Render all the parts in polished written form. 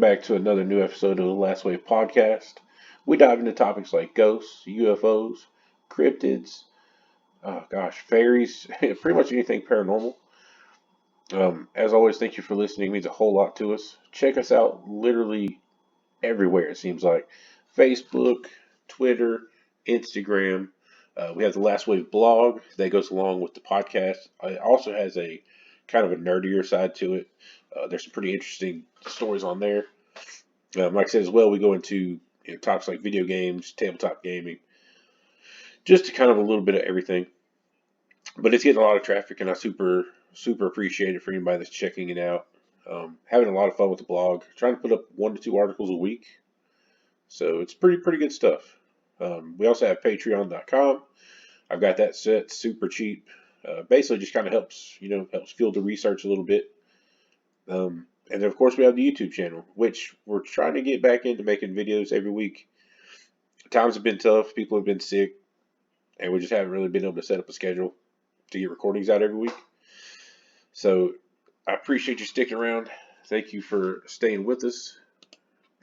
back to another new episode of the Last Wave Podcast. We dive into topics like ghosts, UFOs, cryptids, fairies, pretty much anything paranormal. As always, thank you for listening. It means a whole lot to us. Check us out literally everywhere, it seems like Facebook, Twitter, Instagram. We have the Last Wave blog that goes along with the podcast. It also has a kind of a nerdier side to it. There's some pretty interesting stories on there. Like I said as well, we go into topics like video games, tabletop gaming, just to kind of a little bit of everything. But it's getting a lot of traffic, and I super appreciate it for anybody that's checking it out. Having a lot of fun with the blog, trying to put up 1 to 2 articles a week, so it's pretty good stuff. We also have Patreon.com. I've got that set super cheap. Basically, just kind of helps fuel the research a little bit. And then, of course, we have the YouTube channel, which we're trying to get back into making videos every week. Times have been tough. People have been sick. And we just haven't really been able to set up a schedule to get recordings out every week. So I appreciate you sticking around. Thank you for staying with us.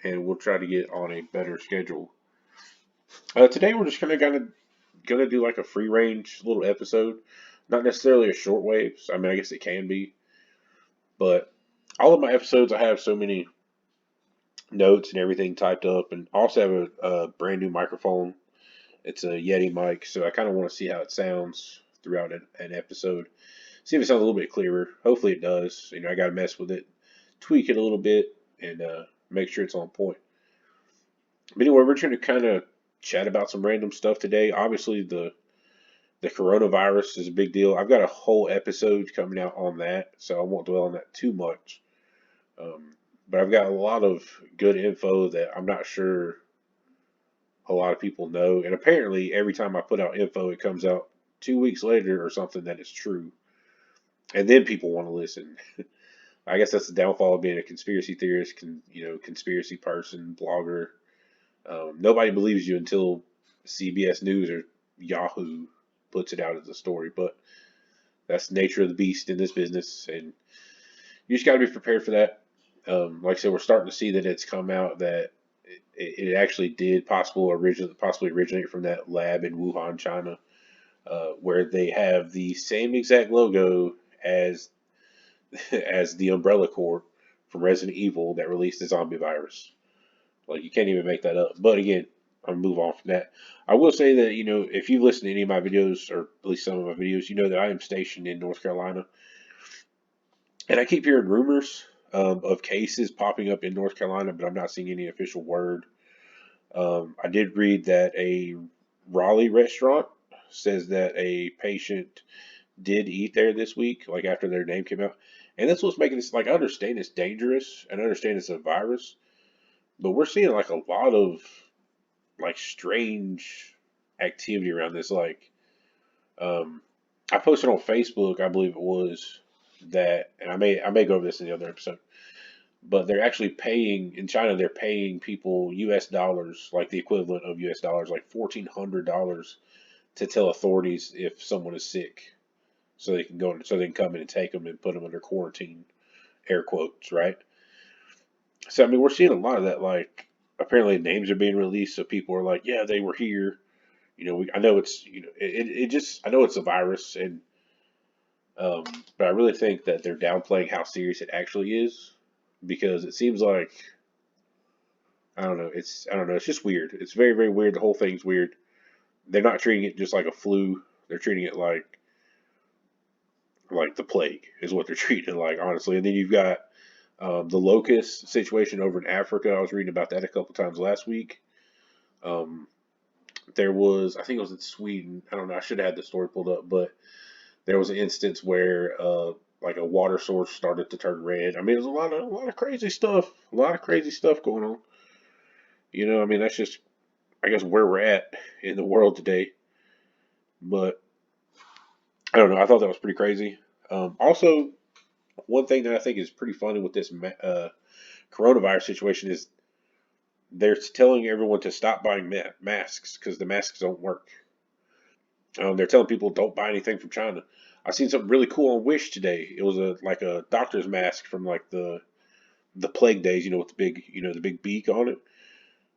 And we'll try to get on a better schedule. Today, we're just gonna do like a free range little episode. Not necessarily a shortwave. I mean, I guess it can be. But all of my episodes, I have so many notes and everything typed up, and also have a brand new microphone. It's a Yeti Mic, so I kind of want to see how it sounds throughout an episode. See if it sounds a little bit clearer. Hopefully it does. I got to mess with it, tweak it a little bit, and make sure it's on point. But anyway, we're trying to kind of chat about some random stuff today. Obviously, the coronavirus is a big deal. I've got a whole episode coming out on that, so I won't dwell on that too much. But I've got a lot of good info that I'm not sure a lot of people know. And apparently, every time I put out info, it comes out 2 weeks later or something that is true. And then people want to listen. I guess that's the downfall of being a conspiracy theorist, conspiracy person, blogger. Nobody believes you until CBS News or Yahoo puts it out as a story. But that's the nature of the beast in this business. And you just got to be prepared for that. Like I said, we're starting to see that it's come out that it actually did possibly originate from that lab in Wuhan, China, where they have the same exact logo as the Umbrella Corps from Resident Evil that released the zombie virus. Like, you can't even make that up. But again, I'll move on from that. I will say that, if you listen to any of my videos, or at least some of my videos, you know that I am stationed in North Carolina. And I keep hearing rumors of cases popping up in North Carolina, but I'm not seeing any official word. I did read that a Raleigh restaurant says that a patient did eat there this week, like after their name came out. And that's what's making this, like, I understand it's dangerous and I understand it's a virus, but we're seeing like a lot of like strange activity around this. Like, I posted on Facebook, I believe it was, that, and I may go over this in the other episode, but they're actually paying in China. They're paying people U.S. dollars, like the equivalent of U.S. dollars, like $1,400, to tell authorities if someone is sick, so they can come in and take them and put them under quarantine, air quotes, right? So I mean, we're seeing a lot of that. Like, apparently names are being released, so people are like, yeah, they were here. I know it's I know it's a virus, and but I really think that they're downplaying how serious it actually is, because it seems like, I don't know. I don't know. It's just weird. It's very weird. The whole thing's weird. They're not treating it just like a flu. They're treating it like the plague is what they're treating it like, honestly. And then you've got the locust situation over in Africa. I was reading about that a couple times last week. Um, there was, I think it was in Sweden. I don't know. I should have had the story pulled up, but there was an instance where like a water source started to turn red. I mean, there's a lot of crazy stuff. A lot of crazy stuff going on. I mean, that's just, I guess, where we're at in the world today. But I don't know. I thought that was pretty crazy. Also, one thing that I think is pretty funny with this coronavirus situation is they're telling everyone to stop buying masks because the masks don't work. They're telling people don't buy anything from China. I seen something really cool on Wish today. It was like a doctor's mask from like the the plague days, with the big, the big beak on it.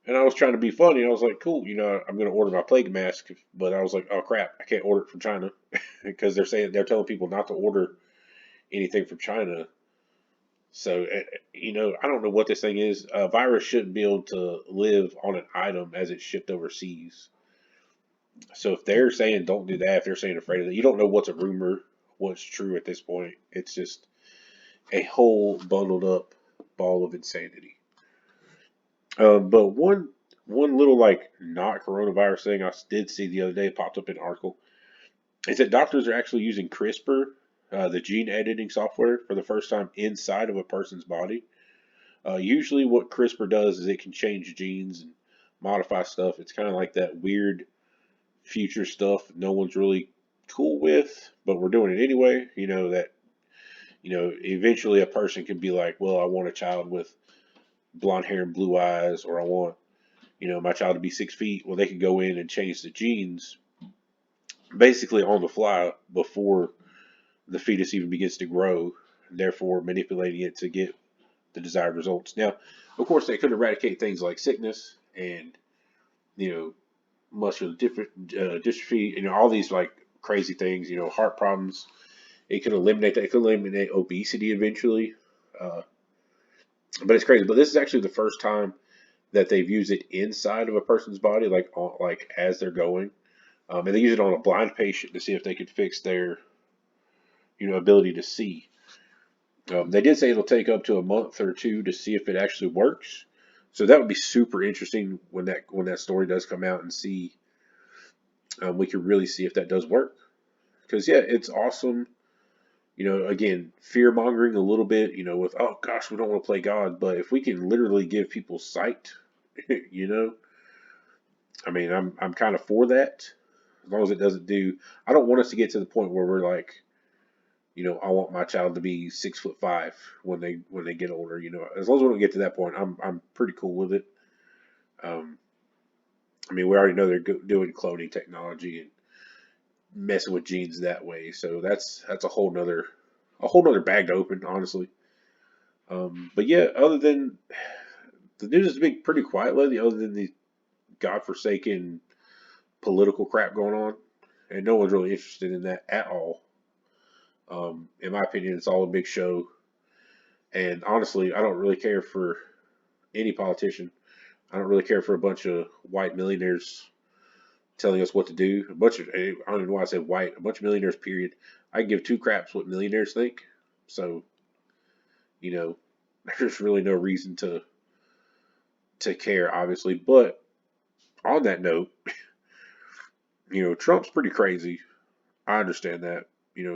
And I was trying to be funny. I was like, cool, I'm going to order my plague mask. But I was like, oh crap, I can't order it from China because they're telling people not to order anything from China. So, I don't know what this thing is. A virus shouldn't be able to live on an item as it's shipped overseas. So if they're saying don't do that, if they're saying afraid of that, you don't know what's a rumor, what's true at this point. It's just a whole bundled up ball of insanity. But one little like not coronavirus thing I did see the other day popped up in an article is that doctors are actually using CRISPR, the gene editing software, for the first time inside of a person's body. Usually, what CRISPR does is it can change genes and modify stuff. It's kind of like that weird future stuff no one's really cool with, but we're doing it anyway. Eventually a person can be like, well, I want a child with blonde hair and blue eyes, or I want, my child to be 6 feet. Well, they can go in and change the genes basically on the fly before the fetus even begins to grow, therefore manipulating it to get the desired results. Now, of course, they could eradicate things like sickness and, you know, muscular dystrophy, all these like crazy things, heart problems. It could eliminate that. It could eliminate obesity eventually. Uh, but it's crazy. But this is actually the first time that they've used it inside of a person's body, like as they're going. And they use it on a blind patient to see if they could fix their, ability to see. They did say it'll take up to a month or two to see if it actually works. So that would be super interesting when that story does come out and see. We could really see if that does work. Because yeah, it's awesome. Again, fear mongering a little bit. With oh gosh, we don't want to play God, but if we can literally give people sight, you know, I'm kind of for that. As long as it doesn't do, I don't want us to get to the point where we're like, I want my child to be 6'5" when they get older. As long as we don't get to that point, I'm pretty cool with it. Um, we already know they're doing cloning technology and messing with genes that way, so that's a whole nother bag to open, honestly. But yeah, other than the news has been pretty quiet lately, other than the godforsaken political crap going on, and no one's really interested in that at all. In my opinion, it's all a big show. And honestly, I don't really care for any politician. I don't really care for a bunch of white millionaires telling us what to do. I don't even know why I said white. A bunch of millionaires, period. I give two craps what millionaires think. So, you know, there's really no reason to care, obviously. But on that note, Trump's pretty crazy. I understand that.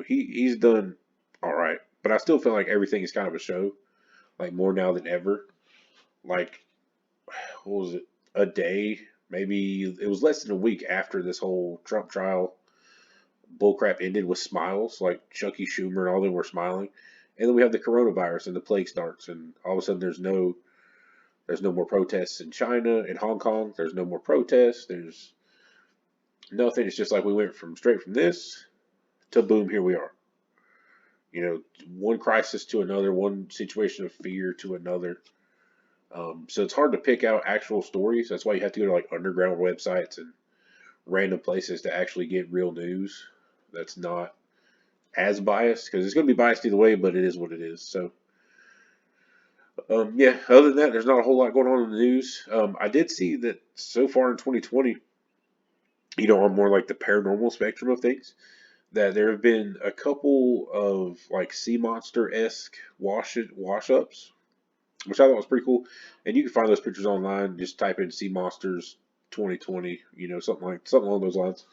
He's done all right, but I still feel like everything is kind of a show, like more now than ever. Like, what was it? A day, maybe it was less than a week after this whole Trump trial bullcrap ended with smiles, like Chucky Schumer and all them were smiling, and then we have the coronavirus and the plague starts, and all of a sudden there's no more protests in China and Hong Kong. There's no more protests. There's nothing. It's just like we went from straight from this to boom, here we are. One crisis to another, one situation of fear to another. So it's hard to pick out actual stories. That's why you have to go to like underground websites and random places to actually get real news that's not as biased, because it's going to be biased either way, but it is what it is. So, yeah, other than that, there's not a whole lot going on in the news. I did see that so far in 2020, on more like the paranormal spectrum of things, that there have been a couple of like sea monster esque wash ups, which I thought was pretty cool. And you can find those pictures online. Just type in sea monsters 2020, something along those lines.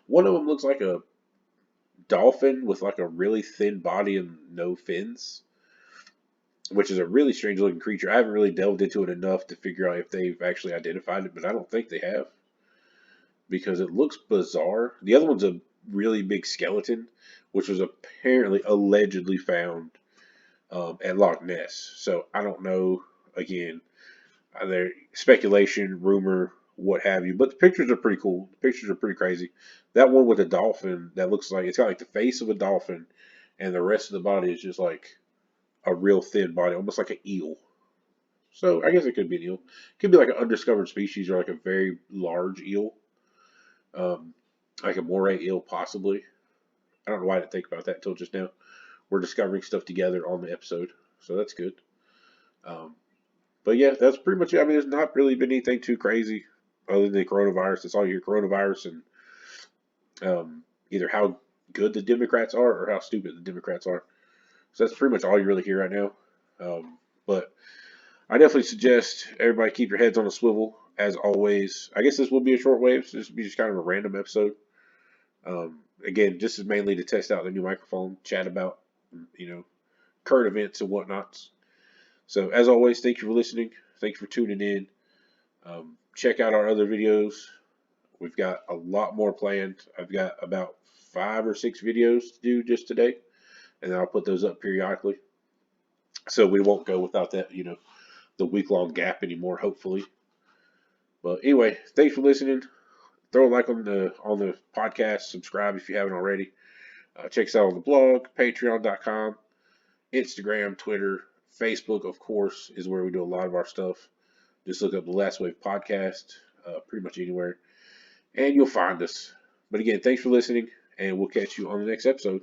One of them looks like a dolphin with like a really thin body and no fins, which is a really strange looking creature. I haven't really delved into it enough to figure out if they've actually identified it, but I don't think they have because it looks bizarre. The other one's a really big skeleton, which was apparently allegedly found at Loch Ness. So I don't know. Again, there speculation, rumor, what have you. But the pictures are pretty cool. The pictures are pretty crazy. That one with a dolphin that looks like it's got like the face of a dolphin, and the rest of the body is just like a real thin body, almost like an eel. So I guess it could be an eel. It could be like an undiscovered species or like a very large eel, um, like a moray eel possibly. I don't know why I didn't think about that until just now. We're discovering stuff together on the episode, so that's good. Um, but yeah, that's pretty much it. I mean, there's not really been anything too crazy other than the coronavirus. It's all your coronavirus and either how good the Democrats are or how stupid the Democrats are. So that's pretty much all you really hear right now. But I definitely suggest everybody keep your heads on a swivel. As always, I guess this will be a short wave, so this will be just kind of a random episode. Again, this is mainly to test out the new microphone, chat about, you know, current events and whatnots. So as always, thank you for listening. Thank you for tuning in. Check out our other videos. We've got a lot more planned. I've got about 5 or 6 videos to do just today, and I'll put those up periodically. So we won't go without that, the week-long gap anymore, hopefully. But anyway, thanks for listening. Throw a like on the podcast. Subscribe if you haven't already. Check us out on the blog, patreon.com, Instagram, Twitter, Facebook, of course, is where we do a lot of our stuff. Just look up the Last Wave Podcast, pretty much anywhere, and you'll find us. But again, thanks for listening, and we'll catch you on the next episode.